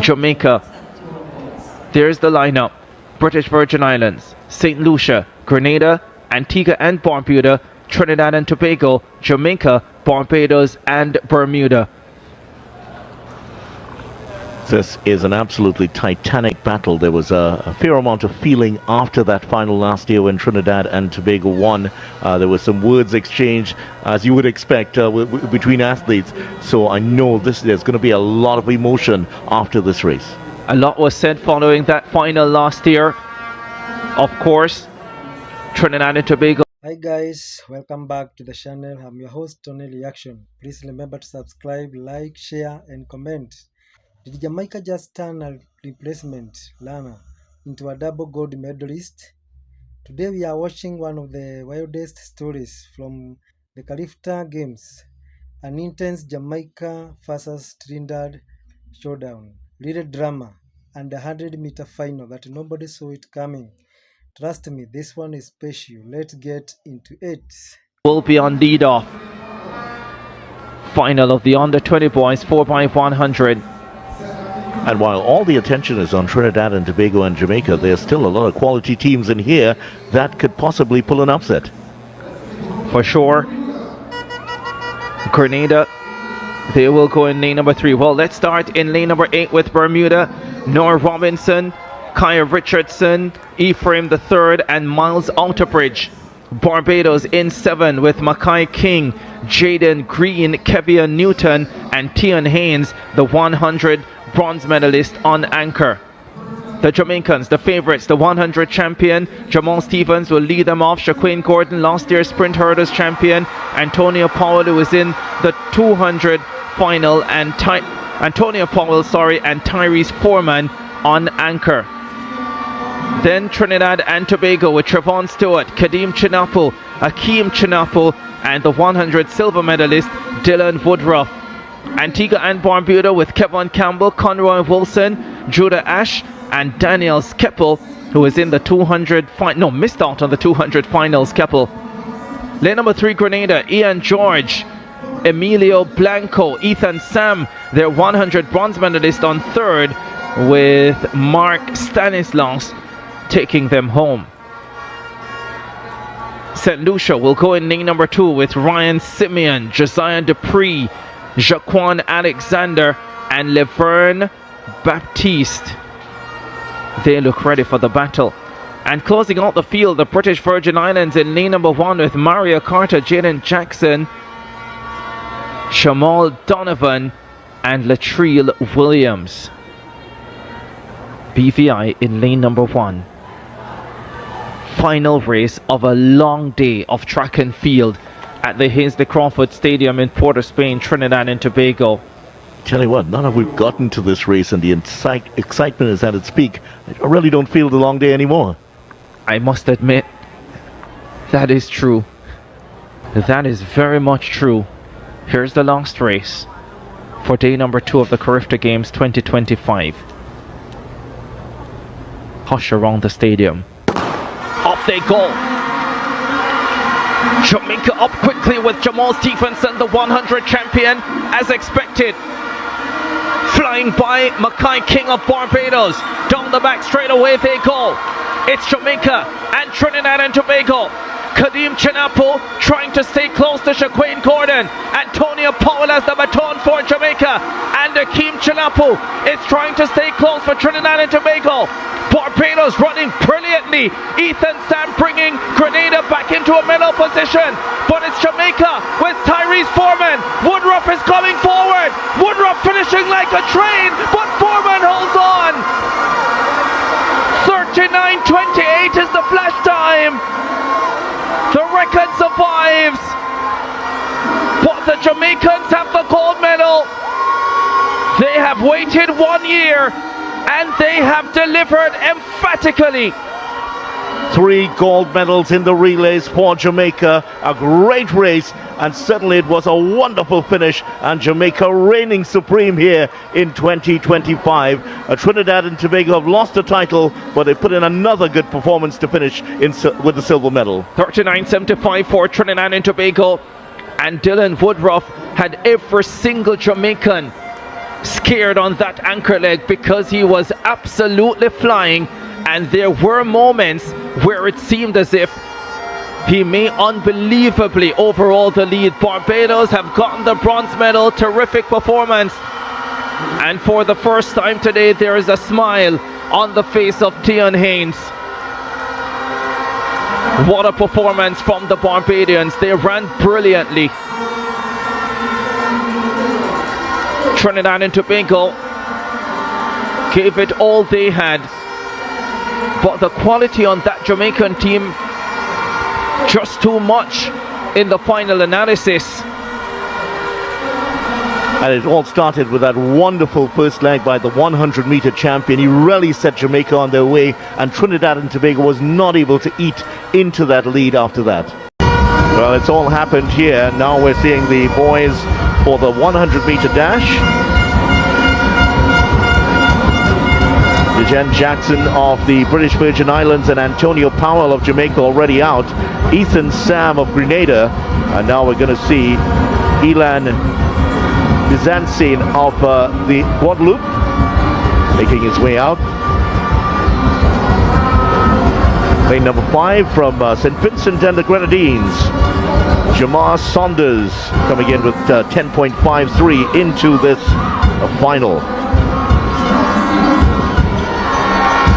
Jamaica. There's the lineup. British Virgin Islands, St. Lucia, Grenada, Antigua and Barbuda, Trinidad and Tobago, Jamaica, Barbados and Bermuda. This is an absolutely titanic battle. There was a fair amount of feeling after that final last year when Trinidad and Tobago won. There was some words exchanged, as you would expect, between athletes. So I know there's going to be a lot of emotion after this race. A lot was said following that final last year. Of course, Trinidad and Tobago. Hi guys, welcome back to the channel. I'm your host Tony Reaction. Please remember to subscribe, like, share and comment. Did Jamaica just turn a replacement Lana into a double gold medalist? Today we are watching one of the wildest stories from the Califta Games, an intense Jamaica versus Trinidad showdown, real drama, and a 100-meter final that nobody saw it coming. Trust me, this one is special. Let's get into it. Will be on lead-off. Final of the under-20 boys 4x100. And while all the attention is on Trinidad and Tobago and Jamaica, there's still a lot of quality teams in here that could possibly pull an upset. For sure. Grenada, they will go in lane number 3. Well, let's start in lane number 8 with Bermuda. Noah Robinson, Kaya Richardson, Ephraim III and Miles Outerbridge. Barbados in 7 with Mackay King, Jaden Green, Kevin Newton and Tian Haynes, the 100 bronze medalist on anchor. The Jamaicans, the favourites, the 100 champion, Jamal Stevens will lead them off. Shaquane Gordon, last year's sprint hurdles champion. Antonio Powell, who is in the 200 final, and Antonio Powell, and Tyrese Foreman on anchor. Then Trinidad and Tobago with Trevon Stewart, Kadeem Chinapo, Akeem Chinapo and the 100 silver medalist Dylan Woodruff. Antigua and Barbuda with Kevin Campbell, Conroy Wilson, Judah Ash and Daniel Skeppel, who is in the 200 missed out on the 200 finals. Skeppel. Lane number 3 Grenada, Ian George, Emilio Blanco, Ethan Sam, their 100 bronze medalist on 3rd, with Mark Stanislaus taking them home. St. Lucia will go in lane number 2 with Ryan Simeon, Josiah Dupree, Jaquan Alexander and Laverne Baptiste. They look ready for the battle. And closing out the field, the British Virgin Islands in lane number 1 with Mario Carter, Jaden Jackson, Shamal Donovan and Latrell Williams. BVI in lane number 1. Final race of a long day of track and field at the Hazley Crawford Stadium in Port of Spain, Trinidad and Tobago. Tell you what, now that we've gotten to this race and the excitement is at its peak, I really don't feel the long day anymore. I must admit, that is true. That is very much true. Here's the last race for day number 2 of the Carifta Games 2025. Hush around the stadium. Off they go. Jamaica up quickly with Jamal Stevenson, the 100 champion, as expected. Flying by Mackay King of Barbados. Down the back straight away they go. It's Jamaica and Trinidad and Tobago. Kadeem Chinapo trying to stay close to Shaquane Gordon. Antonio Powell has the baton for Jamaica. And Akeem Chinapo is trying to stay close for Trinidad and Tobago. Barbados running brilliantly. Ethan Sam bringing Grenada back into a middle position. But it's Jamaica with Tyrese Foreman. Woodruff is coming forward. Woodruff finishing like a train. But Foreman holds on. 39:28 is the flash time. The record survives, but the Jamaicans have the gold medal. They have waited 1 year and they have delivered emphatically. 3 gold medals in the relays for Jamaica. A great race, and certainly it was a wonderful finish, and Jamaica reigning supreme here in 2025. Trinidad and Tobago have lost the title, but they put in another good performance to finish with the silver medal. 39.75 for Trinidad and Tobago, and Dylan Woodruff had every single Jamaican scared on that anchor leg because he was absolutely flying, and there were moments where it seemed as if he may unbelievably overhaul the lead. Barbados have gotten the bronze medal. Terrific performance. And for the first time today, there is a smile on the face of Tion Haynes. What a performance from the Barbadians. They ran brilliantly. Trinidad and Tobago gave it all they had. But the quality on that Jamaican team, just too much in the final analysis. And it all started with that wonderful first leg by the 100-meter champion. He really set Jamaica on their way, and Trinidad and Tobago was not able to eat into that lead after that. Well, it's all happened here. Now we're seeing the boys for the 100-meter dash. Jen Jackson of the British Virgin Islands and Antonio Powell of Jamaica already out. Ethan Sam of Grenada. And now we're going to see Elan Bizantzin of the Guadeloupe making his way out. Lane number 5 from St. Vincent and the Grenadines. Jamar Saunders coming in with 10.53 into this final.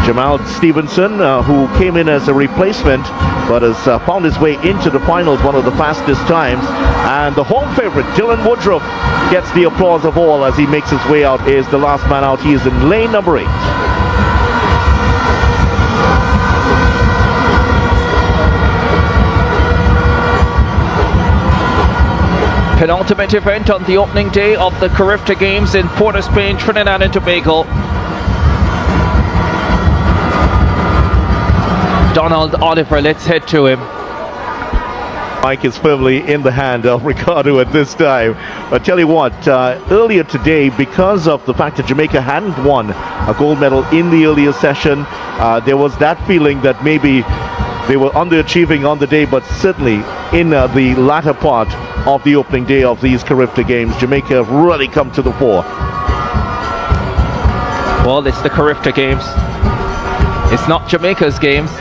Jamal Stevenson, who came in as a replacement but has found his way into the finals, one of the fastest times. And the home favorite, Dylan Woodruff, gets the applause of all as he makes his way out. Is the last man out. He is in lane number 8. Penultimate event on the opening day of the Carifta Games in Port of Spain, Trinidad and Tobago. Donald Oliver, let's head to him. Mike is firmly in the hand of Ricardo at this time. But tell you what, earlier today, because of the fact that Jamaica hadn't won a gold medal in the earlier session, there was that feeling that maybe they were underachieving on the day, but certainly in the latter part of the opening day of these Carifta Games, Jamaica have really come to the fore. Well, it's the Carifta Games. It's not Jamaica's games.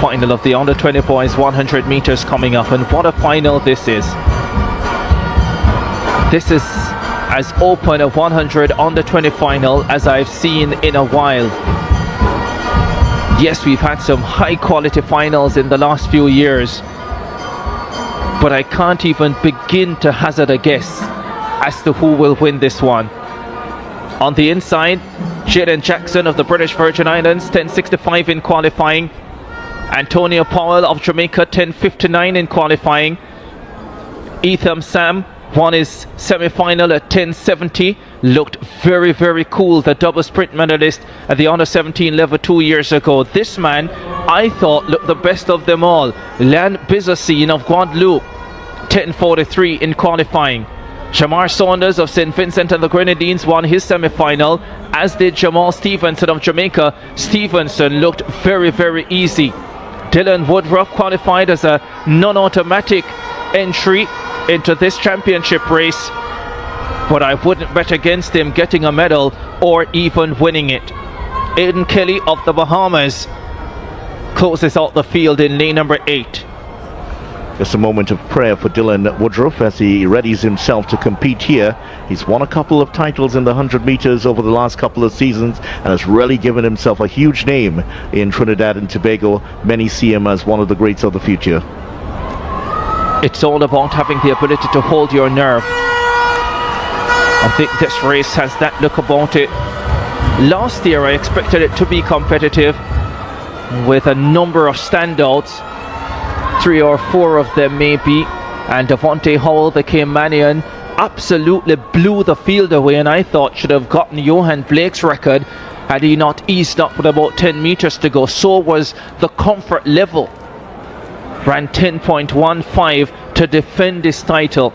Final of the under 20 boys 100 meters coming up, and what a final this is. This is as open a 100 under 20 final as I've seen in a while. Yes, we've had some high quality finals in the last few years, but I can't even begin to hazard a guess as to who will win this one. On the inside, Jaden Jackson of the British Virgin Islands, 10.65 in qualifying. Antonio Powell of Jamaica, 10.59 in qualifying. Ethan Sam won his semi-final at 10.70. Looked very, very cool, the double sprint medalist at the under 17 level 2 years ago. This man, I thought, looked the best of them all. Lan Bizocine of Guadeloupe, 10.43 in qualifying. Jamar Saunders of St. Vincent and the Grenadines won his semi-final, as did Jamal Stevenson of Jamaica. Stevenson looked very, very easy. Dylan Woodruff qualified as a non-automatic entry into this championship race, but I wouldn't bet against him getting a medal or even winning it. Aiden Kelly of the Bahamas closes out the field in lane number 8. Just a moment of prayer for Dylan Woodruff as he readies himself to compete here. He's won a couple of titles in the 100 meters over the last couple of seasons and has really given himself a huge name in Trinidad and Tobago. Many see him as one of the greats of the future. It's all about having the ability to hold your nerve. I think this race has that look about it. Last year I expected it to be competitive with a number of standouts. 3 or 4 of them maybe, and Devontae Howell, the Caymanian, absolutely blew the field away, and I thought should have gotten Johan Blake's record had he not eased up with about 10 meters to go. So was the comfort level. Ran 10.15 to defend his title.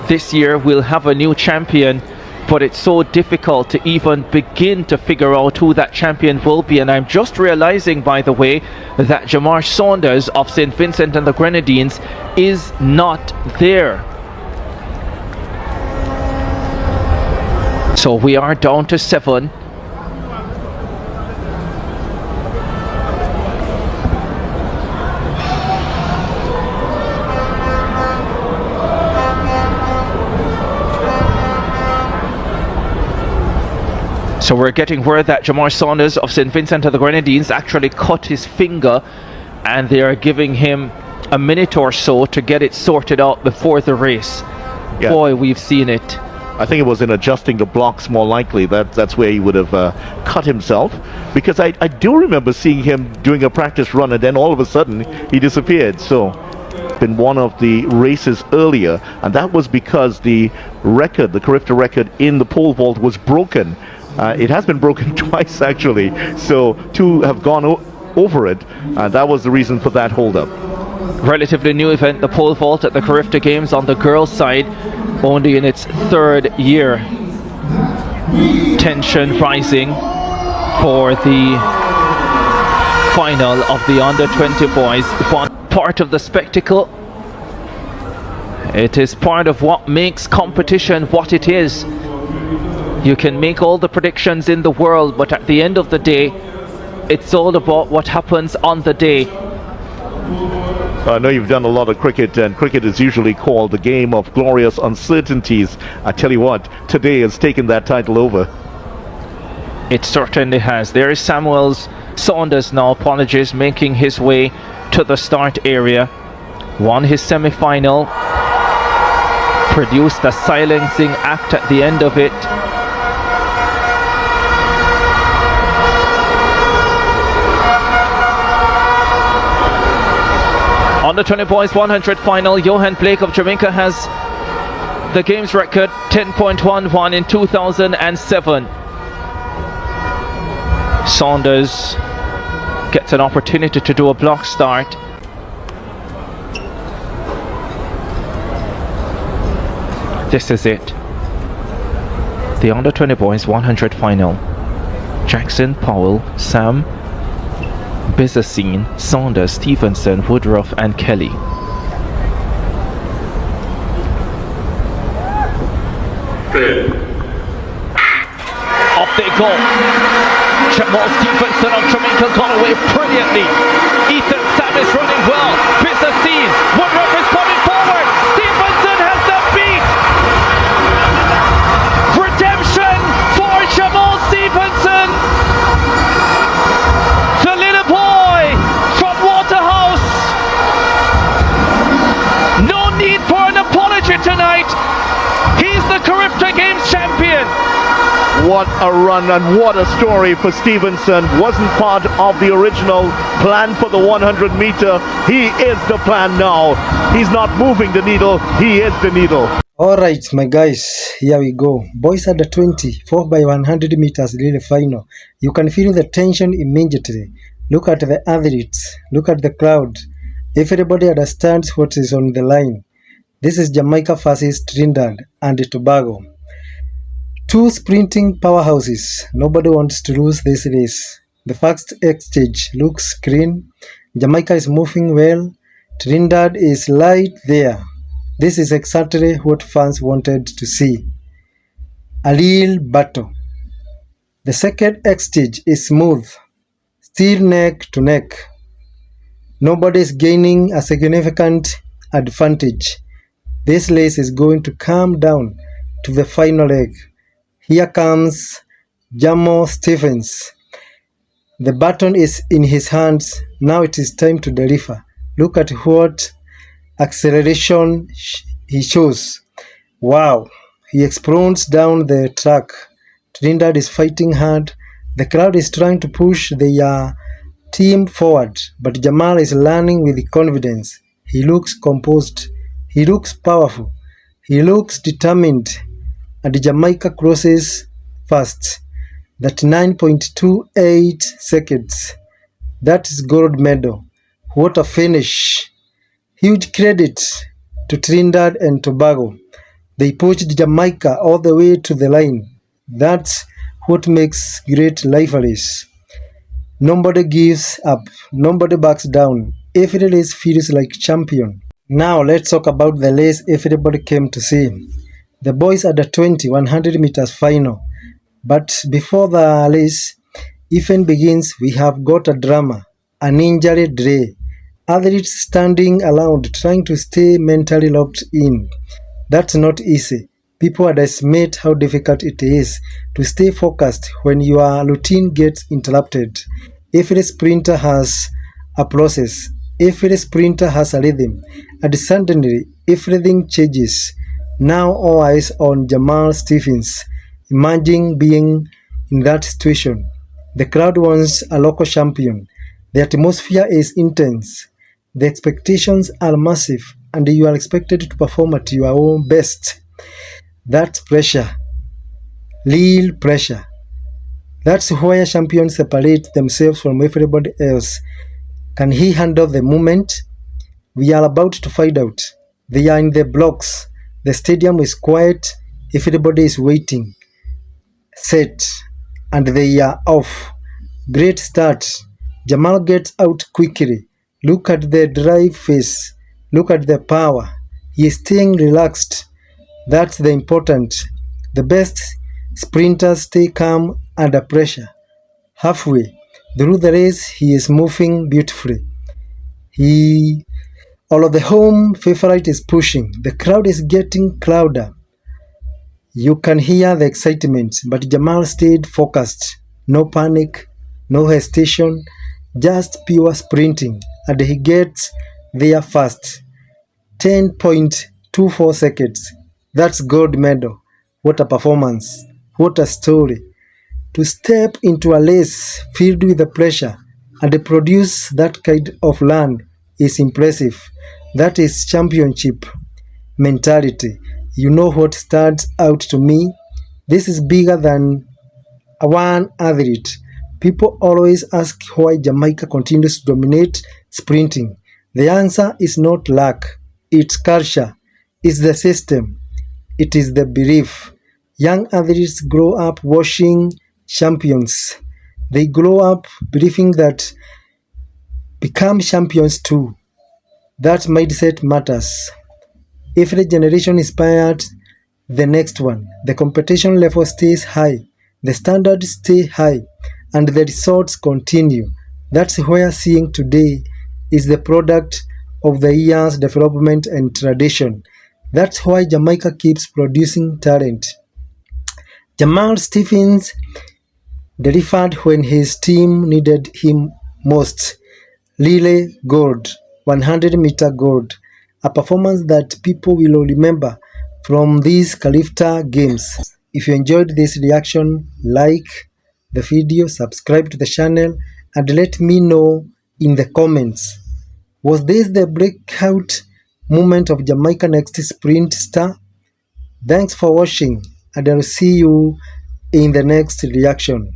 This year we'll have a new champion, but it's so difficult to even begin to figure out who that champion will be. And I'm just realizing, by the way, that Jamar Saunders of St. Vincent and the Grenadines is not there. So we are down to 7. So we're getting word that Jamar Saunders of St. Vincent of the Grenadines actually cut his finger, and they are giving him a minute or so to get it sorted out before the race. Yeah. Boy, we've seen it. I think it was in adjusting the blocks, more likely that's where he would have cut himself, because I do remember seeing him doing a practice run and then all of a sudden he disappeared. So been one of the races earlier, and that was because the record, the Carifta record in the pole vault, was broken. It has been broken twice actually, so 2 have gone over it, and that was the reason for that hold-up. Relatively new event, the pole vault at the Carifta Games on the girls' side, only in its 3rd year. Tension rising for the final of the under-20 boys. One part of the spectacle. It is part of what makes competition what it is. You can make all the predictions in the world, but at the end of the day, it's all about what happens on the day. I know you've done a lot of cricket, and cricket is usually called the game of glorious uncertainties. I tell you what, today has taken that title over. It certainly has. There is Saunders now, apologies, making his way to the start area. Won his semi-final. Produced a silencing act at the end of it. Under 20 boys 100 final, Johan Blake of Jamaica has the games record, 10.11 in 2007. Saunders gets an opportunity to do a block start. This is it. The under 20 boys 100 final. Jackson, Powell, Sam, Bizzacine, Saunders, Stevenson, Woodruff and Kelly. Off they go. Jamal Stevenson of Jamaica got away brilliantly. Ethan Sam is running well. Bizzacine, Woodruff is coming forward. Stevenson has the beat. Redemption for Jamal Stevenson. The little boy from Waterhouse. No need for an apology tonight. He's the Carifta Games champion. What a run and what a story for Stevenson. Wasn't part of the original plan for the 100 meter. He is the plan now. He's not moving the needle, he is the needle. Alright my guys, here we go. Boys under 20, 4x100 meters relay final. You can feel the tension immediately. Look at the athletes, look at the crowd. Everybody understands what is on the line. This is Jamaica versus Trinidad and Tobago. 2 sprinting powerhouses. Nobody wants to lose this race. The first exchange looks clean. Jamaica is moving well. Trinidad is right there. This is exactly what fans wanted to see. A real battle. The second exchange is smooth. Still neck to neck. Nobody is gaining a significant advantage. This race is going to come down to the final leg. Here comes Jamal Stephens. The baton is in his hands. Now it is time to deliver. Look at what acceleration he shows. Wow, he explodes down the track. Trinidad is fighting hard. The crowd is trying to push their team forward, but Jamal is running with confidence. He looks composed. He looks powerful. He looks determined. And Jamaica crosses fast. That 9.28 seconds. That is gold medal. What a finish. Huge credit to Trinidad and Tobago. They pushed Jamaica all the way to the line. That's what makes great rivalries. Nobody gives up. Nobody backs down. Every race feels like champion. Now let's talk about the race everybody came to see. The boys under 20 100 meters final. But before the race even begins, we have got a drama, an injury delay, athletes standing around trying to stay mentally locked in. That's not easy. People underestimate how difficult it is to stay focused when your routine gets interrupted. Every sprinter has a process, every sprinter has a rhythm, and suddenly everything changes. Now all eyes on Jamal Stephens. Imagine being in that situation. The crowd wants a local champion. The atmosphere is intense. The expectations are massive, and you are expected to perform at your own best. That's pressure, real pressure. That's where champions separate themselves from everybody else. Can he handle the moment? We are about to find out. They are in the blocks. The stadium is quiet. Everybody is waiting. Set. And they are off. Great start. Jamal gets out quickly. Look at the drive face. Look at the power. He is staying relaxed. That's the important. The best sprinters stay calm under pressure. Halfway through the race, he is moving beautifully. He, all of the home favorite is pushing. The crowd is getting louder. You can hear the excitement, but Jamal stayed focused. No panic, no hesitation, just pure sprinting. And he gets there fast. 10.24 seconds. That's gold medal. What a performance. What a story. To step into a race filled with the pressure and produce that kind of run is impressive. That is championship mentality. You know what stands out to me? This is bigger than one athlete. People always ask why Jamaica continues to dominate sprinting. The answer is not luck, it's culture, it's the system, it is the belief. Young athletes grow up watching champions. They grow up believing that become champions too. That mindset matters. Every generation inspired the next one. The competition level stays high, the standards stay high, and the results continue. That's where seeing today is the product of the years' development and tradition. That's why Jamaica keeps producing talent. Jamal Stephens delivered when his team needed him most. Relay gold, 100-meter gold, a performance that people will remember from these Califta games. If you enjoyed this reaction, like the video, subscribe to the channel, and let me know in the comments. Was this the breakout moment of Jamaica next sprint star? Thanks for watching, and I'll see you in the next reaction.